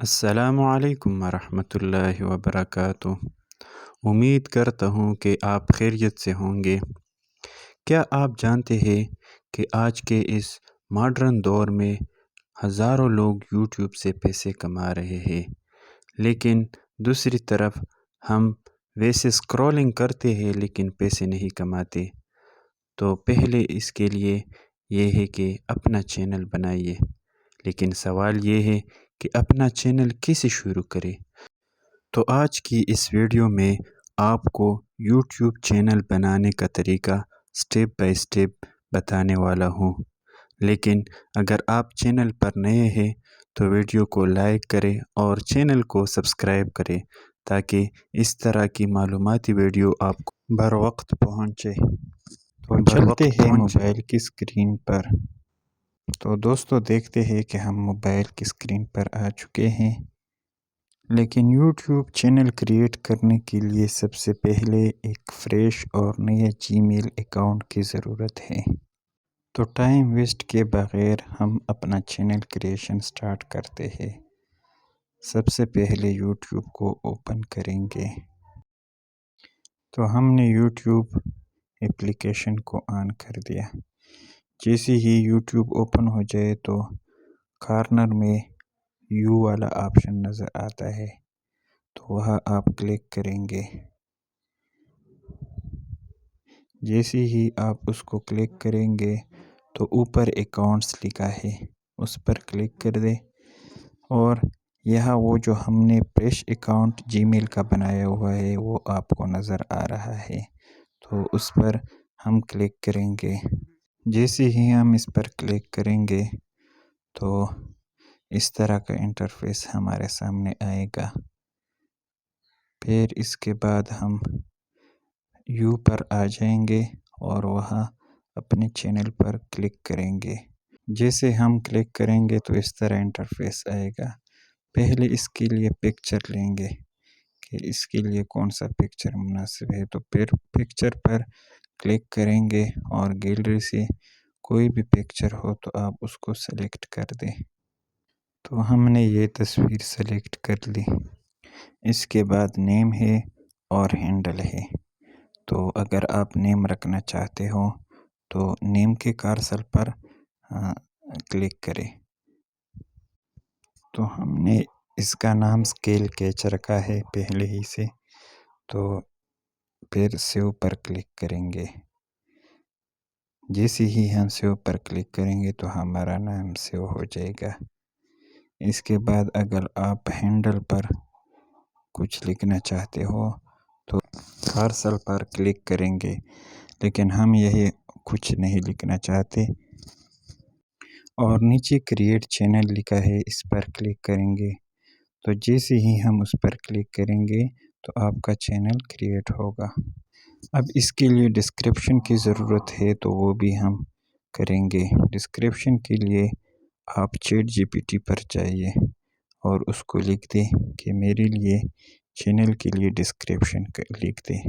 السلام علیکم ورحمۃ اللہ وبرکاتہ۔ امید کرتا ہوں کہ آپ خیریت سے ہوں گے۔ کیا آپ جانتے ہیں کہ آج کے اس ماڈرن دور میں ہزاروں لوگ یوٹیوب سے پیسے کما رہے ہیں، لیکن دوسری طرف ہم ویسے سکرولنگ کرتے ہیں لیکن پیسے نہیں کماتے؟ تو پہلے اس کے لیے یہ ہے کہ اپنا چینل بنائیے، لیکن سوال یہ ہے کہ اپنا چینل کیسے شروع کریں؟ تو آج کی اس ویڈیو میں آپ کو یوٹیوب چینل بنانے کا طریقہ سٹیپ بائی سٹیپ بتانے والا ہوں۔ لیکن اگر آپ چینل پر نئے ہیں تو ویڈیو کو لائک کریں اور چینل کو سبسکرائب کریں تاکہ اس طرح کی معلوماتی ویڈیو آپ کو بر وقت پہنچے۔ تو چلتے ہیں موبائل کی اسکرین پر۔ تو دوستو دیکھتے ہیں کہ ہم موبائل کی اسکرین پر آ چکے ہیں، لیکن یوٹیوب چینل کریٹ کرنے کے لیے سب سے پہلے ایک فریش اور نیا جی میل اکاؤنٹ کی ضرورت ہے۔ تو ٹائم ویسٹ کے بغیر ہم اپنا چینل کریشن سٹارٹ کرتے ہیں۔ سب سے پہلے یوٹیوب کو اوپن کریں گے۔ تو ہم نے یوٹیوب اپلیکیشن کو آن کر دیا۔ جیسے ہی یوٹیوب اوپن ہو جائے تو کارنر میں یو والا آپشن نظر آتا ہے، تو وہاں آپ کلک کریں گے۔ جیسے ہی آپ اس کو کلک کریں گے تو اوپر اکاؤنٹس لکھا ہے، اس پر کلک کر دیں، اور یہاں وہ جو ہم نے فریش اکاؤنٹ جی میل کا بنایا ہوا ہے وہ آپ کو نظر آ رہا ہے، تو اس پر ہم کلک کریں گے۔ جیسے ہی ہم اس پر کلک کریں گے تو اس طرح کا انٹرفیس ہمارے سامنے آئے گا۔ پھر اس کے بعد ہم یو پر آ جائیں گے اور وہاں اپنے چینل پر کلک کریں گے۔ جیسے ہم کلک کریں گے تو اس طرح انٹرفیس آئے گا۔ پہلے اس کے لیے پکچر لیں گے کہ اس کے لیے کون سا پکچر مناسب ہے، تو پھر پکچر پر کلک کریں گے اور گیلری سے کوئی بھی پکچر ہو تو آپ اس کو سلیکٹ کر دیں۔ تو ہم نے یہ تصویر سلیکٹ کر لی۔ اس کے بعد نیم ہے اور ہینڈل ہے۔ تو اگر آپ نیم رکھنا چاہتے ہو تو نیم کے کارسل پر کلک کریں۔ تو ہم نے اس کا نام اسکیل کیچ رکھا ہے پہلے ہی سے، تو پھر سیو پر کلک کریں گے۔ جیسے ہی ہم سیو پر کلک کریں گے تو ہمارا نام سیو ہو جائے گا۔ اس کے بعد اگر آپ ہینڈل پر کچھ لکھنا چاہتے ہو تو کارسل پر کلک کریں گے، لیکن ہم یہی کچھ نہیں لکھنا چاہتے، اور نیچے کریٹ چینل لکھا ہے اس پر کلک کریں گے۔ تو جیسے ہی ہم اس پر کلک کریں گے تو آپ کا چینل کریٹ ہوگا۔ اب اس کے لیے ڈسکرپشن کی ضرورت ہے تو وہ بھی ہم کریں گے۔ ڈسکرپشن کے لیے آپ چیٹ جی پی ٹی پر جائیے اور اس کو لکھ دیں کہ میرے لیے چینل کے لیے ڈسکرپشن لکھ دیں،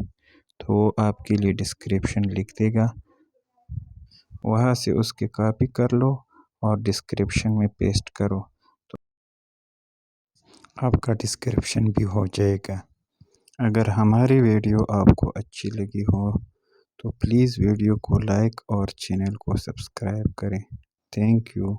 تو وہ آپ کے لیے ڈسکرپشن لکھ دے گا۔ وہاں سے اس کے کاپی کر لو اور ڈسکرپشن میں پیسٹ کرو، تو آپ کا ڈسکرپشن بھی ہو جائے گا۔ اگر ہماری ویڈیو آپ کو اچھی لگی ہو تو پلیز ویڈیو کو لائک اور چینل کو سبسکرائب کریں۔ Thank you.